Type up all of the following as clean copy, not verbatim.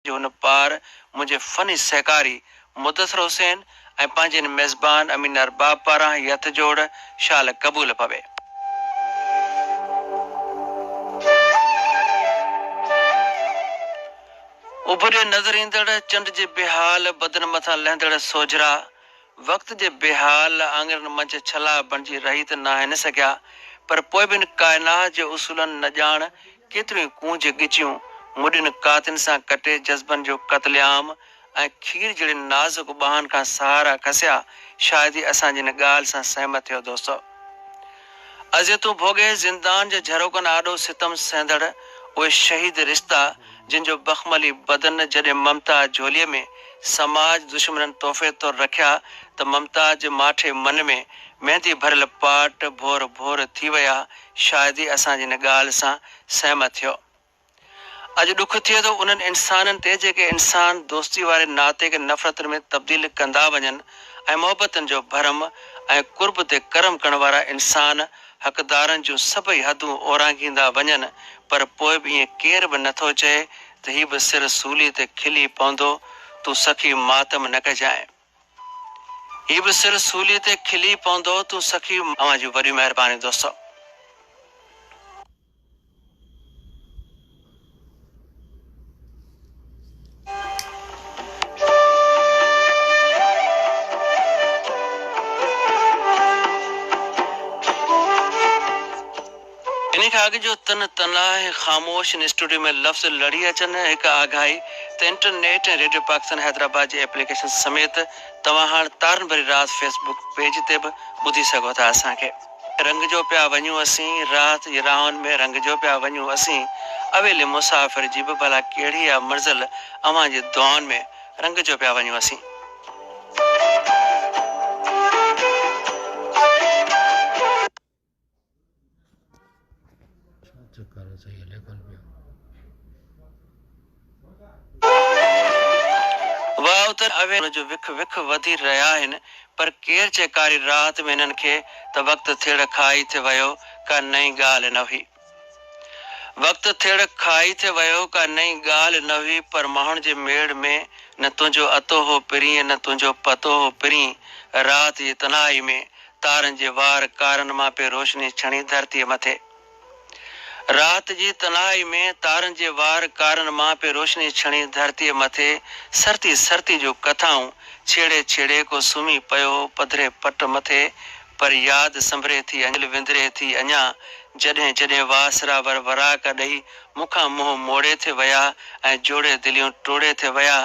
जो हुन पार मुंहिंजे फ़नी सहकारी मुदस्सिर हुसैन ऐं पंहिंजे मेज़बान अमीन अरबाब पारां हीअ हथ जोड़ शाल क़बूल पवे। उभरे नज़र ईंदड़ चंड जे बेहाल बदन मथां लहंदड़ सोजरा वक़्त जे बेहाल आंगन मंझि छला बणिजी रही त न आहिनि सघिया, पर पोइ बि काइनात जे उसूलनि न ॼाण केतिरियूं कूंज ॻिचियूं मुॾियुनि कातिन सां कटे जज़्बनि जो क़त्लेआम ऐं खीर जहिड़े नाज़ुक ॿाहनि खां सहारा खसिया। शायदि ई असांजी हिन ॻाल्हि सां सहमत थियो दोस्तो। अज़ियतूं भोगे ज़िंदान जे झरोकनि आॾो सितम सहंदड़ उहे शहीद रिश्ता जिन जो बख़मली बदन जॾहिं ममता झोलीअ में समाज दुश्मननि तोहफ़े तौरु रखिया त ममताज माठे मन में मेहंदी भरियल पाट भोर भोर थी विया। शायदि ई असांजी हिन ॻाल्हि सां सहमत थियो। अॼु ॾुख थिए थो उन्हनि इंसाननि ते जेके इंसान दोस्ती वारे नाते खे नफ़रत में तब्दील कंदा वञनि ऐं मोहबतनि जो भरम ऐं कुर्ब ते करम करण वारा इंसान हक़दारनि जूं सभई हदूं ओरांगींदा वञनि, पर पोइ बि ईअं केर बि नथो चए त हीउ बि सिर सूली ते खिली पवंदो, तूं सखी मातम न कजांइ। हीउ बि सिर सूली ते खिली पवंदो, तूं सखी। अवां जी वॾी महिरबानी दोस्तो। इन खां अॻु जो तन तनाह ख़ामोश स्टूडियो में लफ़्ज़ लड़ी अचनि हिकु आगाही त इंटरनेट ऐं रेडियो पाकिस्तान हैदराबाद जे एप्लीकेशन समेत तव्हां हाणे तारन भरी रात फेसबुक पेज ते बि ॿुधी सघो था असांखे। रंग जो पिया वञूं असीं राति जी राहुनि में, रंग जो पिया वञूं असीं अवेले मुसाफ़िर जी बि भला कहिड़ी आहे मंज़िल अवां जी दुआनि में, रंग जो पिया वञूं असीं। वाह त अवे जो विख विख वधी रहिया आहिनि, पर केर चए कारी राति में हिननि खे त वक़्तु थियड़ खाई थे वियो का नई ॻाल्हि न हुई। वक़्तु थियड़ खाई थे वियो का नई ॻाल्हि न हुई, पर माण्हुनि जे मेड़ में न तुंहिंजो अतो हो पिरीं न तुंहिंजो पतो हो पिरीं। राति जी तनाई में तारनि जे वार कारनि मां पे रोशनी छणी धरतीअ मथे। रात जी तनाई में तारनि जे वार कारनि मां पे रोशनी छणी धरतीअ मथे। सरती सरती जो कथाऊं छेड़े छेड़े को सुम्ही पियो पधरे पट मथे, पर यादि संभरे थी अंजल विंदरे थी अञा जॾहिं जॾहिं वासरा वर वराक ॾेई मूंखां मुंहुं मोड़े थे विया ऐं जोड़े दिलियूं टोड़े थे विया,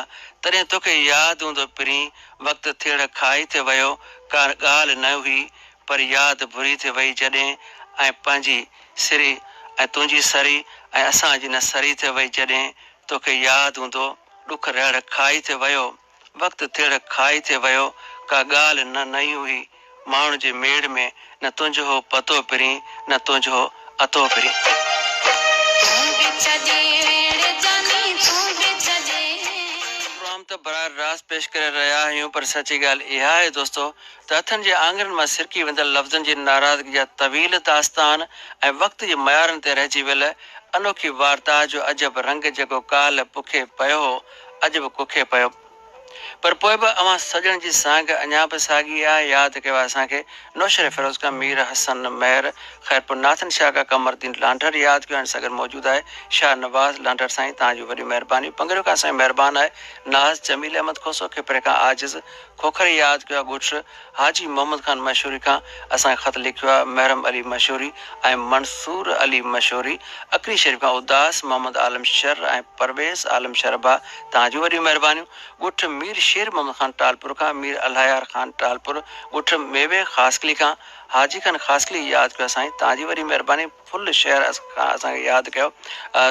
तॾहिं तोखे यादि हूंदो पिरीं वक़्तु थियड़ खाई थे वियो का ॻाल्हि न हुई, पर यादि भुरी थे वई जॾहिं ऐं पंहिंजी सिरी ऐं तुंहिंजी सरी ऐं असांजी न सरी थे वई जॾहिं तोखे यादि हूंदो ॾुख रहड़ खाई थे वियो वक़्तु थियड़ खाई थे वियो का ॻाल्हि न नई हुई। माण्हू जे मेड़ में न तुंहिंजो हो पतो पिरीं न तुंहिंजो हो अतो पिरीं। प्रोग्राम त बरार रास्त पेश करे रहिया आहियूं, पर सची ॻाल्हि इहा आहे दोस्तो त हथनि जे आङरनि मां सिरकी वेंदड़ लफ़्ज़नि जी नाराज़गी जा तवील दास्तान ऐं वक़्त जे मयारनि ते रहिजी वियल अनोखी वार्ता जो अजब रंग जेको काल पुखे पियो हो अॼु बि कुखे पियो, पर पोइ बि अवां सजण जी सांग अञा बि साॻी आहे। यादि कयो असांखे नौशर फिरोज़ खां मीर हसन महर ख़ैरपुर नाथन शाह का कमरदीन लांडर यादि कयो सां गॾु मौजूदु आहे शाह नवाज़ लांडर साईं, तव्हांजी वॾी महिरबानी। पंगड़ियो खां असांजो महिरबानी आहे नाज़ जमील अहमद खोसो खेपरे खां आजिज़ खोखर यादि कयो आहे ॻोठ हाजी मोहम्मद ख़ान मशहूरी खां असांखे ख़त लिखियो आहे महरम अली मशहूरी ऐं मंसूर अली मशहूरी, अकरी शरीफ़ खां उदास मोहम्मद आलम शर ऐं परवेज़ आलम शरबा, तव्हांजी वॾी महिरबानी। ॻोठ मीर शेर मोहम्मद ख़ान टालपुर खां मीर अलहयार ख़ान टालपुर, ॻोठ मेवे ख़ासकली खां हाजी खान ख़ासकली यादि कयो साईं, तव्हांजी वॾी महिरबानी। फुल शहर खां असांखे यादि कयो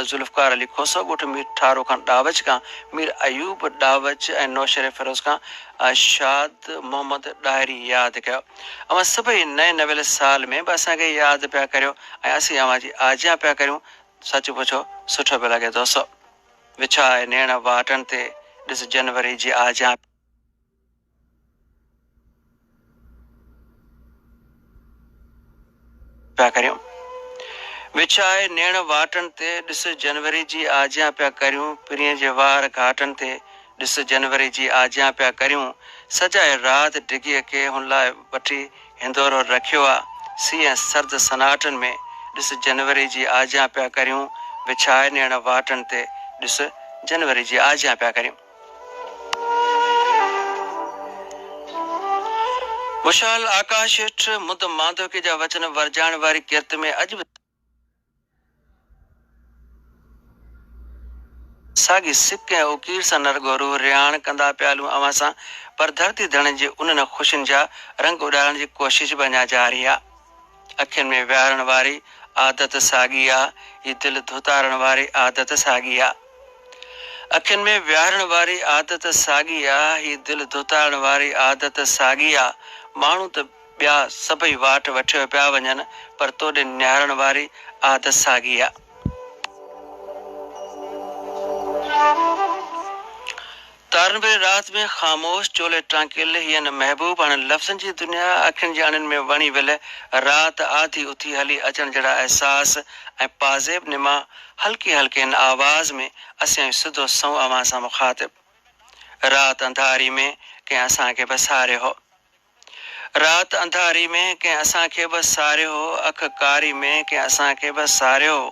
ज़ुल्फ़कार अली खोसो, ॻोठ मीर ठारो खां डावच खां मीर अयूब डावच ऐं नौशर फिरोज़ खां शाद मोहम्मद डायरी यादि कयो। अवां सभई नए नवेल साल में बि असांखे यादि पिया करियो ऐं असीं अवां जी आजियां पिया करियूं। सच पुछो सुठो पियो लॻे दोस्तो। विछाए नेण वाटनि ते ॾिस जनवरी जी आजां पिया करियूं। विछाए नेण वाटन ते ॾिस जनवरी जी आजियां पिया करियूं पिरीअ जे वार घाटनि ते ॾिस जनवरी जी आजियां पिया करियूं सजाए राति डिघीअ खे हुन लाइ वठी हिंदोरो रखियो आहे सीअ सर्द सनाटनि में ॾिस जनवरी जी आजियां पिया करियूं विछाए नेण वाटनि ते ॾिस जनवरी जी आजियां पिया करियूं विशाल आकाश हेठि मुद माधवके जा वचन वरजाइण वारी किरत में अॼु बि साॻी सिक ऐं उकीर सां नरगो रूह रिहाण कंदा पियालूं अवां सां पर धरती धण जे उन्हनि ख़ुशियुनि जा रंग उॾाइण जी कोशिश बि अञा जारी आहे अखियुनि में विहारण वारी आदत साॻी आहे ही दिलि धुतारण वारी आदत साॻी आहे अखियुनि में विहारण वारी आदत साॻी आहे ही दिलि धुतारण वारी आदत साॻी आहे माण्हू त ॿिया सभई वाट वठियो पिया वञनि पर तोॾे निहारण वारी आदत साॻी आहे तारनबे रात में ख़ामोश चोले टांकिल हियन महबूब हाणे लफ़्ज़नि जी दुनिया अखियुनि जे अणनि में वणी विल रात आधी उथी हली अचण जहिड़ा अहसास ऐं पाज़ेब निमा हल्की हल्के हिन आवाज़ में असां सिधो सऊं अवां सां मुखातिब रात अंधारी में कंहिं असांखे बि सारियो हो रात अंधारी में कंहिं असांखे बि सारियो हो अख कारी में कंहिं असांखे बि सारियो हो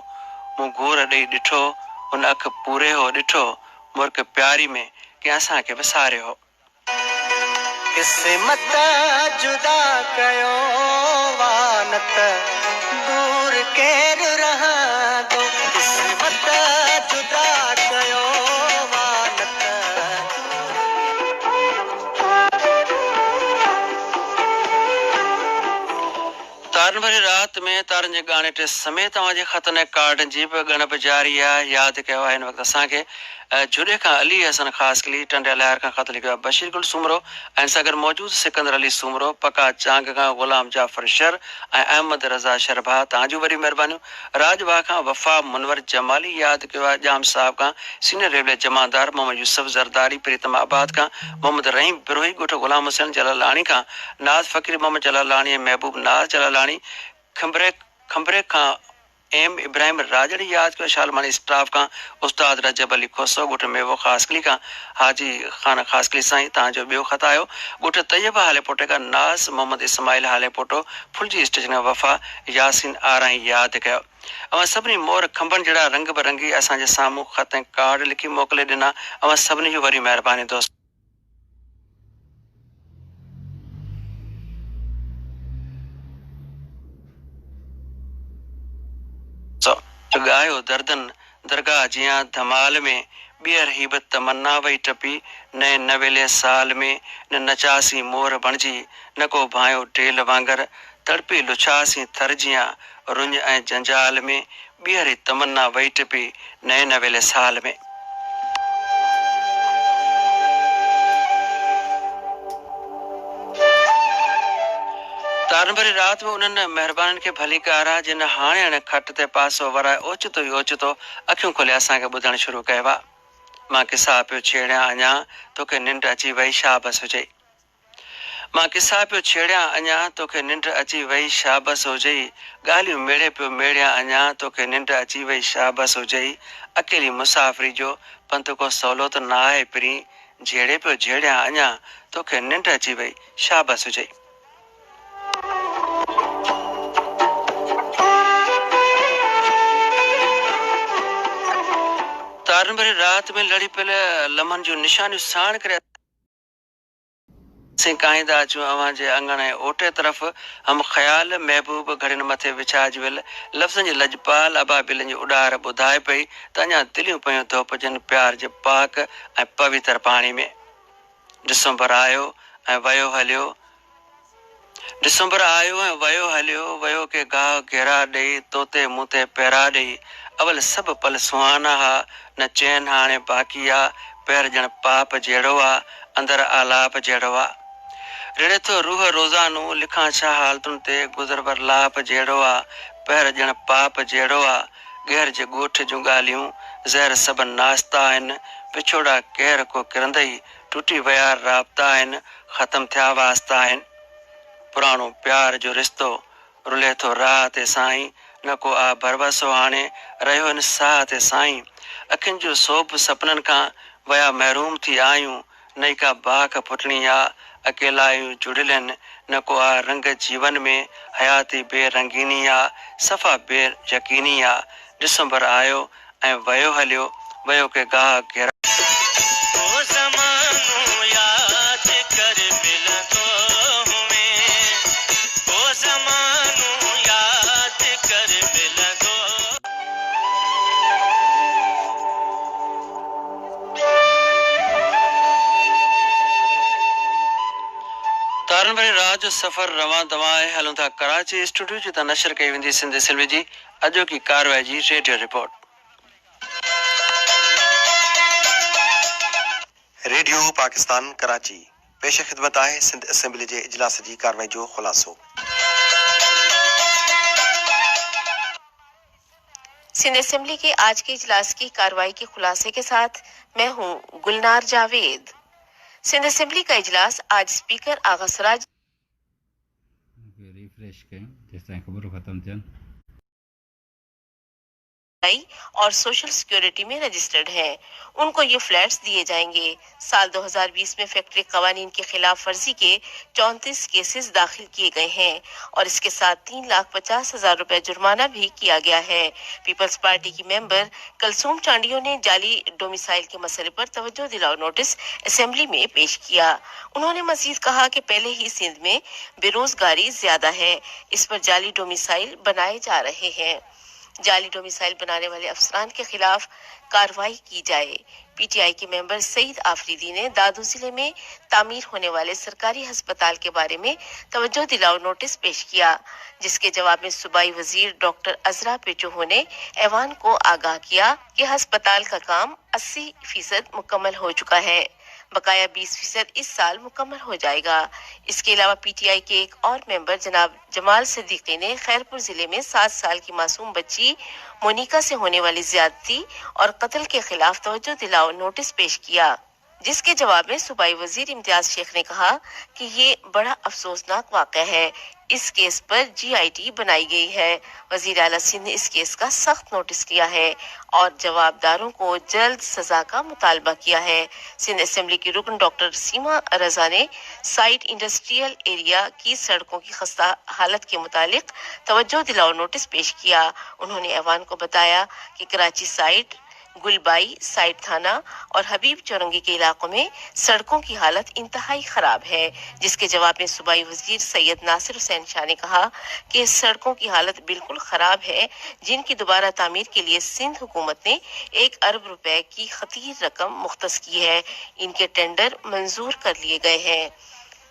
मूं घूर ॾेई ॾिठो उन अख पूरे हो ॾिठो मुर्क प्यारी में कंहिं असांखे बि सारियो हो क़िस्मत जुदा कयो वानत दूर केरु रहंदो क़िस्मत जुदा कयो वानत तारन भरी रात में तारन जे गाने टे समेत तव्हांजे ख़तन कार्ड जी बि ॻणप जारी आहे यादि कयो आहे हिन वक़्तु असांखे जुड़े खां अली हसन ख़ासि कली टंडे लहर खां ख़त लिखियो आहे बशीर गुल सुमरो ऐं सां गॾु मौजूदु सिकंदर अली सुमरो पका चांग खां ग़ुलाम जाफ़र शर ऐं अहमद रज़ा शरभा तव्हांजूं वरी महिरबानियूं राजबाग खां वफ़ा मुनवर जमाली यादि कयो आहे जाम साहब खां सीनियर रेलवे जमादार मोहम्मद यूसुफ ज़रदारी प्रीतम आबाद खां मोहम्मद रहीम बिरोही ॻोठ ग़ुलाम हुसैन जलालाणी खां नाज़ फ़कीर मोहम्मद जलालाणी ऐं महबूब नाज़ जलालाणी खंबरे खां एम इब्राहिम राजड़ी यादि कयो शालमानी स्टाफ खां उस्ताद रजब अली खोसो ॻोठ मेवो ख़ासकली खां हाजी ख़ान ख़ासकली साईं तव्हांजो ॿियो ख़त आयो ॻोठ तैयबा हाले पोटे खां नाज़ मोहम्मद इस्माइल हाले पोटो फुलजी स्टेशन खां वफ़ा यासीन आराई यादि कयो अवां सभिनी मोर खंभनि जहिड़ा रंग बिरंगी असांजे साम्हूं ख़त ऐं कार्ड लिखी मोकिले ॾिना अवां सभिनी जूं वरी महिरबानी दोस्त गायो दर्दन दरगाह जियां धमाल में ॿीहर हीबत तमन्ना वई टपी नए नवेले साल में न नचासी मोर बणिजी न को भायो टेल वांगर तड़पी लुछासी थर जियां रुंज ऐं जंजाल में ॿीहर तमन्ना वई टपी नए नवेले साल में तारन भरी रात में उन्हनि महिरबानी खे भली कारा जिन हाणे हाणे खट ते पासो वराए ओचितो ई ओचितो अखियूं खोले असांखे ॿुधणु शुरू कयो आहे मां किसा पियो छेड़ियां अञा तोखे निंड अची वई शाबस हुजे मां किसा पियो छेड़ियां अञा तोखे निंड अची वई शाबस हुजे ॻाल्हियूं मेड़े पियो मेड़ियां अञा तोखे निंड अची वई शाबस हुजे अकेली मुसाफ़िरी जो पंथ को सवलो त न आहे पिरी झेड़े पियो झेड़ियां अञा तोखे निंड अची वई शाबस हुजे तारन भरी रात में लड़ी पियल लम्हनि जूं निशानियूं साण करे काईंदा अचूं अवां जे अंगण ऐं ओटे तरफ़ हम ख़्याल महबूब घड़ियुनि मथे विछाइजी वियल लफ़्ज़नि जी लजपाल अबाबिलनि जी उॾार ॿुधाए पई त अञा दिलियूं पयूं धोपजनि प्यार जे पाक ऐं पवित्र पाणी में डिसंबर आयो ऐं वयो हलियो डिसंबर आयो ऐं वयो हलियो वयो के गाह घेरा ॾेई तोते मूं ते पहिरा ॾेई अवल सभु पल सुहाना हा न चैन हाणे बाक़ी आहे पहिर ॼण पाप जहिड़ो आहे अंदरि आलाप जहिड़ो आहे रिड़े थो रूह रोज़ानो लिखां छा हालतुनि ते गुज़र बरलाप जहिड़ो आहे पहिर ॼण पाप जहिड़ो आहे ग़ैर जे ॻोठ जूं ॻाल्हियूं ज़हर सभु नाश्ता आहिनि पिछोड़ा केर को किरंदई टुटी विया राब्ता आहिनि ख़तम थिया वास्ता आहिनि पुराणो प्यार जो रिश्तो रुले थो राह ते साईं न को आ भरवसो हाणे रहियो इंसाह ते साईं अखियुनि जो सोप सपननि खां वया महरूम थी आहियूं नई का बाख पुटणी आ अकेला आहियूं जुड़ियल आहिनि न को आ रंग जीवन में हयाती बेरंगीनी आ सफ़ा बे यकीनी आ डिसंबर आयो ऐं वयो हलियो वयो के गाह घेरा वो ज़मानो याद कर मिलंदो हमें वो ज़मानो याद कर मिलंदो तारन भरी रात जो सफ़र रवां दवा आहे हलूं था कराची स्टूडियो जितां नशर कई वेंदी सिंधी सिलवे जी अॼोकी कार्रवाई जी radio report. Radio Pakistan Karachi पेश खिदमत आहे सिंध असेंबली जे इजलास जी कार्रवाई जो खुलासो। सिंध असेंबली के आज के इजलास की कार्रवाई के खुलासे के साथ मैं हूं गुलनार जावेद। सिंध असेंबली का इजलास आज स्पीकर आगा सराज रिफ्रेश करें जिस तरह खबर खत्म थियन और सोशल सिक्योरिटी में रजिस्टर्ड हैं उनको ये फ्लैट्स दिए जाएंगे। साल 2020 में फैक्ट्री कवानीन की खिलाफ वर्जी के 34 केसेस दाखिल किए गए हैं और इसके साथ 3,50,000 रुपए जुर्माना भी किया गया है। पीपल्स पार्टी की मेंबर कलसूम चांडियो ने जाली डोमिसाइल के मसले पर तवज्जो दिलाओ नोटिस असेंबली में पेश किया। उन्होंने मजीद कहा कि पहले ही सिंध में बेरोजगारी ज्यादा है, इस पर जाली डोमिसाइल बनाए जा रहे हैं। जाली डोमिसाइल बनाने वाले अफसरान के खिलाफ कार्रवाई की जाए। पीटीआई के मेंबर सईद आफरीदी ने दादू जिले में तामीर होने वाले सरकारी अस्पताल के बारे में तवज्जो दिलाओ नोटिस पेश किया, जिसके जवाब में सूबाई वजीर डॉक्टर अजरा पेचोहो ने ऐवान को आगाह किया कि अस्पताल का काम 80% मुकम्मल हो चुका है, बकाया 20% इस साल मुकम्मल हो जाएगा। इसके अलावा पीटीआई के एक और मेंबर जनाब जमाल सिद्दीकी ने खैरपुर जिले में 7 साल की मासूम बच्ची मोनिका से होने वाली ज्यादती और कत्ल के खिलाफ तवज्जो दिलाओ नोटिस पेश किया, जिसके जवाब में सूबाई वजीर इम्तियाज शेख ने कहा कि ये बड़ा अफसोसनाक वाक़या है। इस केस पर जीआईटी बनाई गई है। वजीर आला सिंध ने इस केस का सख्त नोटिस लिया है और जवाबदारों को जल्द सजा का मुतालबा किया है। सिंध असेंबली की रुकन डॉक्टर सीमा रजा ने साइट इंडस्ट्रियल एरिया की सड़कों की खस्ता हालत के मुतालिक तवज्जो दिलाओ नोटिस पेश किया। उन्होंने ऐवान को बताया कि कराची साइट, गुलबाई साइड थाना और हबीब चौरंगी के इलाकों में सड़कों की हालत इंतहाई खराब है, जिसके जवाब में सूबाई वजीर सैयद नासिर हुसैन शाह ने कहा कि सड़कों की हालत बिल्कुल खराब है, जिनकी दोबारा तामीर के लिए सिंध हुकूमत ने 1 अरब रुपए की खतीर रकम मुख्तस की है। इनके टेंडर मंजूर कर लिए गए हैं।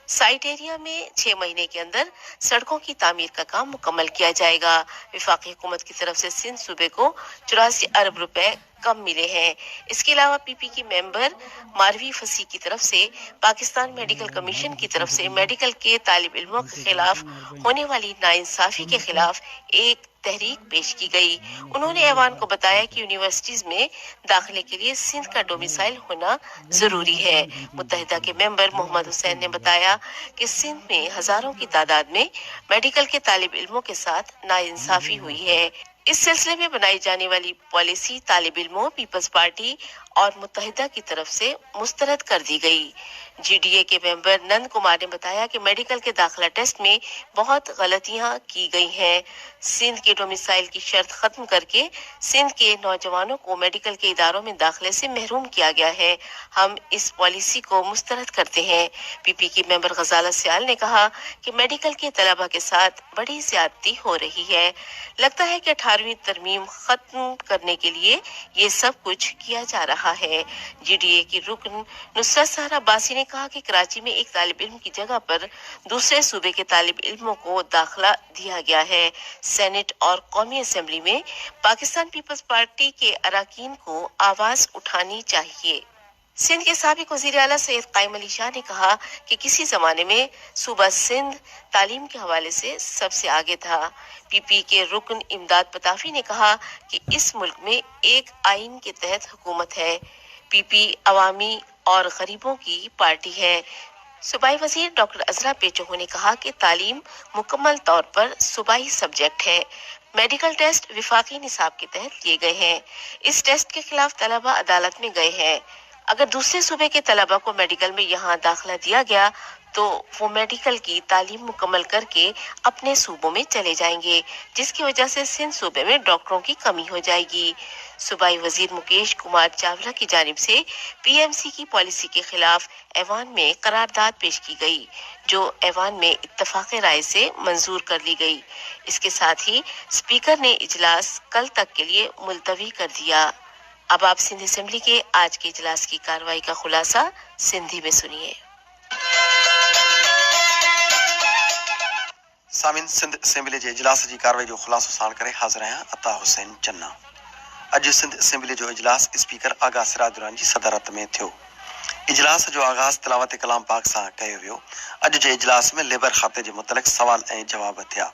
साइट एरिया में 6 महीने के अंदर सड़कों की तामीर का काम मुकम्मल किया जाएगा। वफाकी हुकूमत की तरफ से सिंध सूबे को 84 अरब रुपए कम मिले हैं। इसके अलावा पीपी की मेंबर मारवी फसी की तरफ से पाकिस्तान मेडिकल कमीशन की तरफ से मेडिकल के तालिब इल्मों के खिलाफ होने वाली नाइंसाफी के खिलाफ एक तहरीक पेश की गई। उन्होंने ऐवान को बताया कि यूनिवर्सिटीज में दाखिले के लिए सिंध का डोमिसाइल होना जरूरी है। मुत्तहिदा के मेंबर मोहम्मद हुसैन ने बताया कि सिंध में हजारों की तादाद में मेडिकल के तालिब इल्मों के साथ नाइंसाफी हुई है। इस सिलसिले में बनाई जाने वाली पॉलिसी तालिब इल्मों, पीपल्स पार्टी और मुत्तहिदा की तरफ से मुस्तरद कर दी गई। जीडीए के मेंबर नंद कुमार ने बताया कि मेडिकल के दाखिला टेस्ट में बहुत गलतियां की गई हैं। सिंध के डोमिसाइल की शर्त खत्म करके सिंध के नौजवानों को मेडिकल के इदारों में दाखिले से महरूम किया गया है। हम इस पॉलिसी को मुस्तरद करते हैं। पीपी की मेंबर गजाला सियाल ने कहा कि मेडिकल के तलबा के साथ बड़ी ज्यादती हो रही है। लगता है कि 18वीं तरमीम खत्म करने के लिए ये सब कुछ किया जा रहा है। जीडीए की रुकन नुसरत सहरा अब्बासी ने कहा कि कराची में एक तालिब इल्म की जगह पर दूसरे सूबे के तालिब इल्मों को दाखिला दिया गया है। सेनेट और कौमी असेंबली में पाकिस्तान पीपल्स पार्टी के अरकान को आवाज उठानी चाहिए। सिंध के साबिक वजीर आला सैयद कायम अली शाह ने कहा कि किसी जमाने में सूबा सिंध तालीम के हवाले से सबसे आगे था। पीपी के रुकन इमदाद पताफी ने कहा कि इस मुल्क में एक आइन के तहत हुकूमत है। पीपी अवामी और गरीबों की पार्टी है। सूबाई वजीर डॉक्टर अजरा पेचोहो ने कहा कि तालीम मुकम्मल तौर पर सूबाई सब्जेक्ट है। मेडिकल टेस्ट विफाकी निसाब के तहत लिए गए हैं। इस टेस्ट के खिलाफ तलबा अदालत में गए हैं। अगर दूसरे सूबे के तलबा को मेडिकल में यहाँ दाखिला दिया गया तो वो मेडिकल की तालीम मुकम्मल करके अपने सूबों में चले जाएंगे, जिसकी वजह से सिंध सूबे में डॉक्टरों की कमी हो जाएगी। सूबाई वजीर मुकेश कुमार चावला की जानिब से पीएमसी की पॉलिसी के खिलाफ ऐवान में करारदाद पेश की गई, जो ऐवान में इत्तफाक राय से मंजूर कर ली गई। इसके साथ ही स्पीकर ने इजलास कल तक के लिए मुलतवी कर दिया। अब आप सिंध असेंबली के आज के इजलास की कार्रवाई का खुलासा सिंधी में सुनिए। सामिन सिंध असेंबली जे इजलास जी कार्रवाई जो खुलासो साण करे हाज़िर आहियां अता हुसैन चन्ना। अॼु सिंध असेंबली जो इजलास स्पीकर आगा सिराजुरान जी सदारत में थियो। इजलास जो आगाज़ तिलावत कलाम पाक सां कयो वियो। अॼु जे इजलास में लेबर खाते जे मुतलिक़ सवाल ऐं जवाब थिया।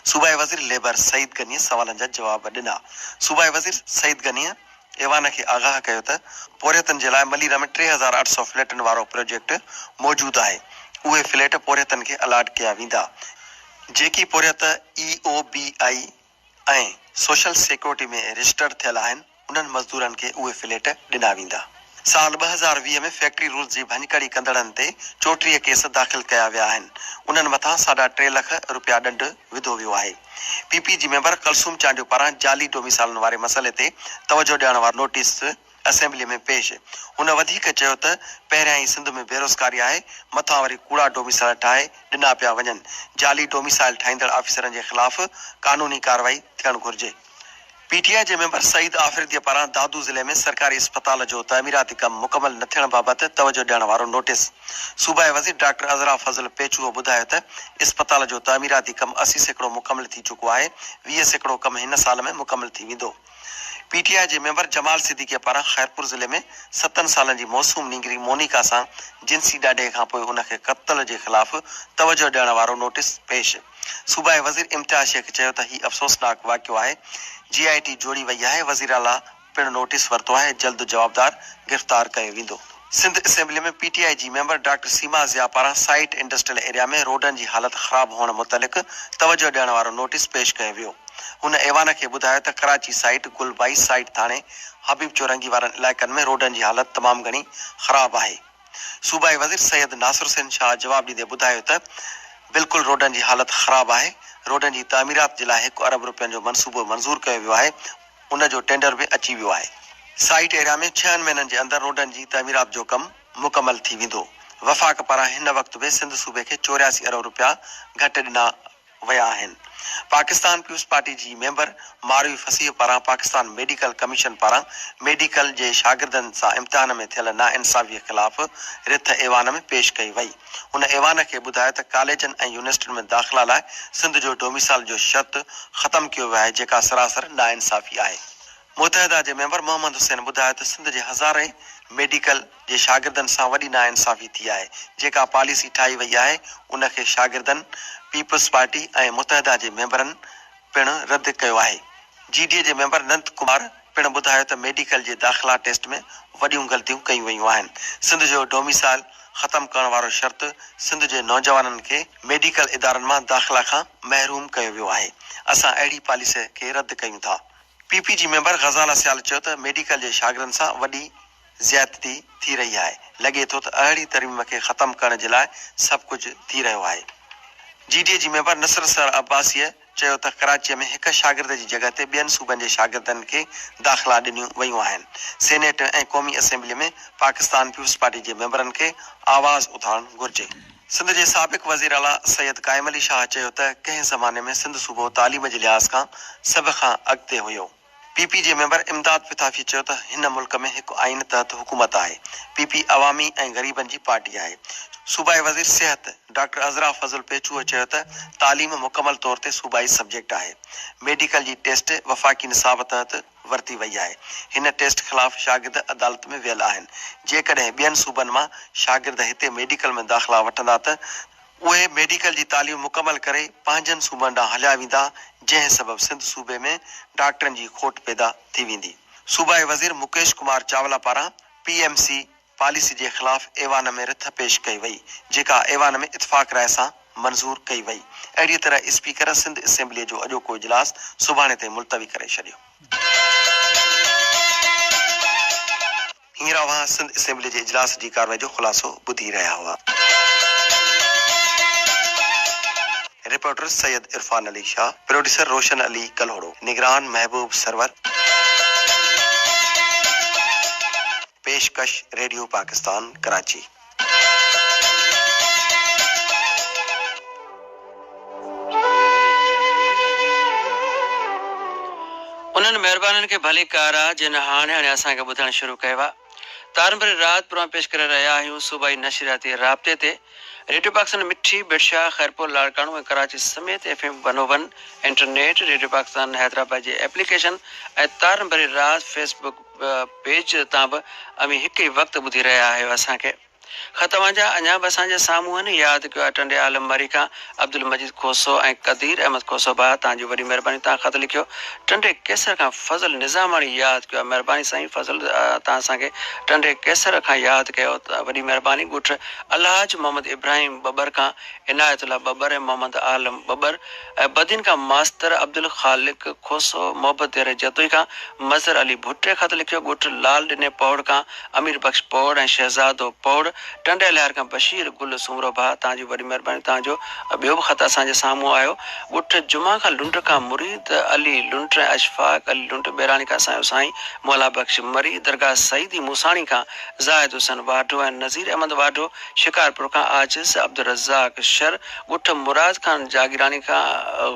सूबाई वज़ीर लेबर सईद गनीअ सवालनि जा जवाब ॾिना। सूबाई वज़ीर सईद गनीअ ऐवान खे आगाह कयो त पोरियतनि जे लाइ मलीरा में 3800 फ्लैटनि वारो प्रोजेक्ट मौजूदु आहे। उहे फ्लैट पोरियतनि खे अलाट कया वेंदा। जेकी पोरियत EOBI ऐं सोशल सिक्योरिटी में रजिस्टर थियल आहिनि, उन्हनि मज़दूरनि खे उहे फ्लैट ॾिना वेंदा। साल 2020 में फैक्ट्री रूल्स जी भञकड़ी कंदड़नि ते 34 केस दाख़िल कया विया आहिनि। उन्हनि मथां 3.5 लख रुपया ॾंढ विधो वियो आहे। PPG मेंबर कलसूम चांडियो पारां जाली डोमिसाइलनि वारे मसइले ते तवजो ॾियण वारो नोटिस असेंबली में पेश। हुन वधीक चयो त पहिरियां ई सिंध में बेरोज़गारी आहे, मथां वरी कूड़ा डोमिसाइल ठाहे ॾिना पिया वञनि। जाली डोमिसाइल ठाहींदड़ ऑफिसरनि जे ख़िलाफ़ कानूनी कार्रवाई थियणु घुर्जे। PTI जे मेंबर सईद आफरीदीअ पारां दादू ज़िले में सरकारी अस्पताल जो तमीराती कमु मुकमल न थियण बाबति तवजो ॾियण वारो नोटिस। सूबाई वज़ीर डॉक्टर अज़रा फज़ल पेचूअ ॿुधायो त अस्पताल जो तमीराती कमु 80% मुकमल थी चुको आहे। 20% कमु हिन साल में मुकमल थी वेंदो। PTI जे मेंबर जमाल सिद्दीक़ीअ पारां खैरपुर ज़िले में 7 सालनि जी मौसूम नींगरी मोनिका सां जिंसी ॾाढे खां पोइ उनखे क़त्ल जे ख़िलाफ़ तवजो ॾियण वारो नोटिस पेश। सूबाई वज़ीर इम्तियाज़ शेख चयो त हीउ अफ़सोसनाक वाक़ियो आहे। GIT जोड़ी वई आहे। वज़ीर आला पिणु नोटिस वरितो आहे। जल्द जवाबदार गिरफ़्तार कयो वेंदो। सिंध असेंबली में PTI जी मेंबर डॉक्टर सीमा ज़िया पारां साइट इंडस्ट्रियल एरिया में रोडनि जी हालत ख़राब हुअण मुतलिक़ तवजो ॾियण वारो नोटिस पेश कयो वियो। हुन ऐवान खे ॿुधायो त कराची साइट, गुलबाई साइट थाणे, हबीब चौरंगी वारनि इलाइक़नि में रोडनि जी हालत तमामु घणी ख़राब आहे। सूबाई वज़ीर सैयद नासिर हुसैन शाह जवाब ॾींदे ॿुधायो त बिल्कुलु रोडनि जी हालत ख़राब आहे। रोडनि जी तामीरात जे लाइ 1 अरब रुपयनि जो मनसूबो मंज़ूर कयो वियो आहे। उन जो टेंडर बि अची वियो आहे। साइट एरिया में 6 महीननि जे अंदरि रोडनि जी तामीरात जो कमु मुकमल थी वेंदो। वफ़ाक़ पारां हिन वक़्तु बि सिंध सूबे खे 84 अरब रुपया घटि ॾिना विया आहिनि। पाकिस्तान पीपुल्स पार्टी जी मेंबर मारवी फसीह पारां पाकिस्तान मेडिकल कमीशन पारां मेडिकल जे शागिर्दनि सां इम्तिहान में थियल नाइंसाफ़ीअ ख़िलाफ़ रिथ ऐवान में पेश कई वई। हुन ऐवान खे ॿुधायो त कॉलेजनि ऐं यूनिवर्सिटियुनि में दाख़िला लाइ सिंध जो डोमिसाइल जो शर्त ख़तमु कयो वियो आहे, जेका सरासर नाइंसाफ़ी आहे। मुतहदा जे मेंबर मोहम्मद हुसैन ॿुधायो त सिंध जे हज़ारे मेडिकल जे शागिर्दनि सां वॾी नाइंसाफ़ी थी आहे। जेका पॉलिसी ठाही वई आहे, उनखे शागिर्दनि, पीपुल्स पार्टी ऐं मुतहदा जे मेंबरनि पिणु रद्द कयो आहे। GDA जे मेंबर नंद कुमार पिणु ॿुधायो त मेडिकल जे दाख़िला टेस्ट में वॾियूं ग़लतियूं कयूं वयूं आहिनि। सिंध जो डोमिसाइल ख़तमु करण वारो शर्त सिंध जे नौजवाननि खे मेडिकल इदारनि मां दाख़िला खां महरूम कयो वियो आहे। असां अहिड़ी पॉलिसी खे रद्द कयूं था। PPG मेंबर ग़ज़ाला सियाल चयो त मेडिकल जे शागिर्दनि सां वॾी ज़्यादती थी रही आहे। लॻे थो त अहिड़ी तरमीम खे ख़तमु करण जे लाइ सभु कुझु थी रहियो आहे। GDA जी मेंबर नसर सर अब्बासीअ चयो त कराचीअ में हिकु शागिर्द जी जॻह ते ॿियनि सूबनि जे शागिर्दनि खे दाख़िला ॾिनियूं वयूं आहिनि। सेनेट ऐं क़ौमी असेंबली में पाकिस्तान पीपुल्स पार्टी जे मेंबरनि खे आवाज़ उथारणु घुर्जे। सिंध जे साबिक़ वज़ीर आला सैयद क़ाइम अली शाह चयो त कंहिं ज़माने में सिंध सूबो तालीम जे लिहाज़ खां सभ खां अॻिते हुयो। PP जे मेंबर इमदाद पिथाफी चयो त हिन मुल्क में हिकु आइन तहत हुकूमत आहे। PP अवामी ऐं ग़रीबनि जी पार्टी आहे। सूबाई वज़ीर सिहत डॉक्टर अज़रा फज़ल पेचूअ चयो त तालीम मुकमल तौर ते सूबाई सब्जेक्ट आहे। मेडिकल जी टेस्ट वफ़ाक़ी निसाब तहत वरिती वई आहे। हिन टेस्ट ख़िलाफ़ शागिर्द अदालत में वियल आहिनि। जेकॾहिं ॿियनि सूबनि मां शागिर्द हिते मेडिकल में दाख़िला वठंदा त उहे मेडिकल जी तालीम मुकमल करे पंहिंजनि सूबनि ॾांहुं हलिया वेंदा, जंहिं सबबु सिंध सूबे में डॉक्टरनि जी खोट पैदा थी वेंदी। सूबाई वज़ीर मुकेश कुमार चावला पारां PMC पॉलिसी जे ख़िलाफ़ ऐवान में रिथ पेश कई वई, जेका ऐवान में इतफ़ाक़ राय सां मंज़ूर कई वई। अहिड़ीअ तरह स्पीकर सिंध असेंबलीअ जो अॼोको इजलास सुभाणे ते मुलतवी करे छॾियो। हींअर अवां सिंध असेंबली जे इजलास जी कार्रवाई जो ख़ुलासो ॿुधी रहिया हुआ। रिपोर्टर सैयद इरफान अली शाह, प्रोड्यूसर रोशन अली कल्होड़ो, निगरान महबूब सरवर। पेशकश रेडियो पाकिस्तान कराची। उन्हनि महिरबानी खे भली कार आहे जिन हाणे असांखे ॿुधणु शुरू कयो आहे। तारंबरी रात पुरां पेश करे रहिया आहियूं सूबाई नशरियाती राब्ते ते। रेडियो पाकिस्तान मिठी बिरशाह खैरपुर लाड़काणो ऐं कराची समेत FM 101 internet radio Pakistan Hyderabad जी एप्लीकेशन ऐं तारंबरी रात फेसबुक पेज तां बि अमी हिकु ई वक़्तु ॿुधी रहिया आहियो असांखे। ख़त तव्हांजा अञा बि असांजे साम्हूं आहिनि। यादि कयो आहे टंडे आलम मरी खां अब्दुल मजीद खोसो ऐं कदीर अहमद खोसो भाउ, तव्हांजी वॾी महिरबानी। तव्हां ख़त लिखियो। टंडे केसर खां फज़ल निज़ामाणी यादि कयो आहे। महिरबानी साईं फज़ल, तव्हां असांखे टंडे केसर खां यादि कयो, वॾी महिरबानी। ॻुठ अलहाज मोहम्मद इब्राहिम बबर खां इनायतुल्ला बबर ऐं मोहम्मद आलम बबर। बदीन खां मास्तर अब्दुल ख़ालिक खोसो। मोहब्बत देर जतोई खां मज़र अली भुट्टे ख़त लिखियो। ॻुठ लाल ॾिने पौड़ खां अमीर बख्श पौड़ ऐं शहज़ादो पौड़। टंडे लहर खां बशीर गुल सुमरो भाउ, तव्हांजी वॾी महिरबानी। तव्हांजो ॿियो बि ख़त असांजे साम्हूं आयो। ॻुठ जुमा खां लुंड खां मुरीद अली लुंड ऐं अशफाक अली लुंड। बेराणी खां असांजो साईं मौला बख्श मरी। दरगाह सईदी मूसाणी खां ज़ाहिद हुसैन वाढो ऐं नज़ीर अहमद वाढो। शिकारपुर खां आजिज़ अब्दुल रज़ाक शर। ॻुठ मुराद खान जागीरानी खां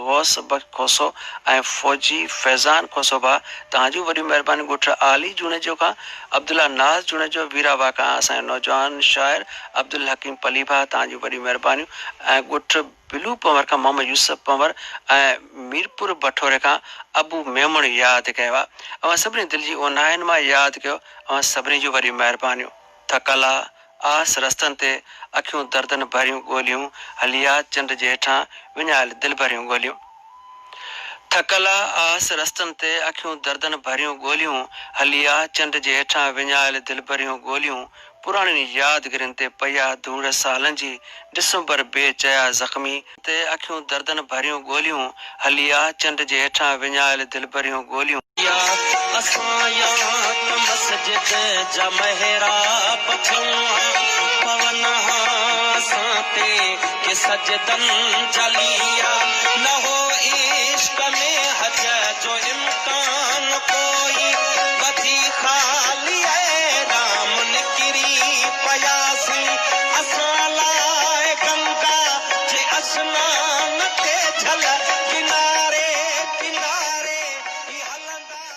गौस बख्श खोसो ऐं फौजी फैज़ान खोसो भाउ, तव्हांजी वॾी महिरबानी। ॻुठ आली जूनेजो खां अब्दुल्ला नाज़ जूनेजो। वीरावा खां असांजो नौजवान शाइर अब्दुल हकीम पली भाउ, तव्हांजी वॾी महिरबानी। ऐं ॻुठ बिलू पंवर खां मोहम्मद यूसुफ पंवर ऐं मीरपुर भठोरे खां अबू मेमण यादि कयो आहे। अवां सभिनी दिलि जी ओनाहिनि मां यादि कयो। अवां सभिनी जूं वॾी महिरबानियूं। थकल आस रस्तनि ते अखियूं दर्दनि भरियूं ॻोल्हियूं, हलिया चंड जे हेठां विञायल दिलि भरियूं ॻोल्हियूं। थकल आस रस्तनि ते अखियूं दर्दनि भरियूं ॻोल्हियूं, हलिया चंड जे हेठां विञायल दिलि भरियूं ॻोल्हियूं। पुराणी यादगिरियुनि ते पया धूड़ सालनि जी, ॾिसूं पर बेचया ज़ख़्मी ते अखियूं दर्दनि भरियूं ॻोल्हियूं, हलिया चंड जे हेठां विञायल दिलि भरियूं ॻोल्हियूं। न हो इश्क में हज जो इम्कान कोई।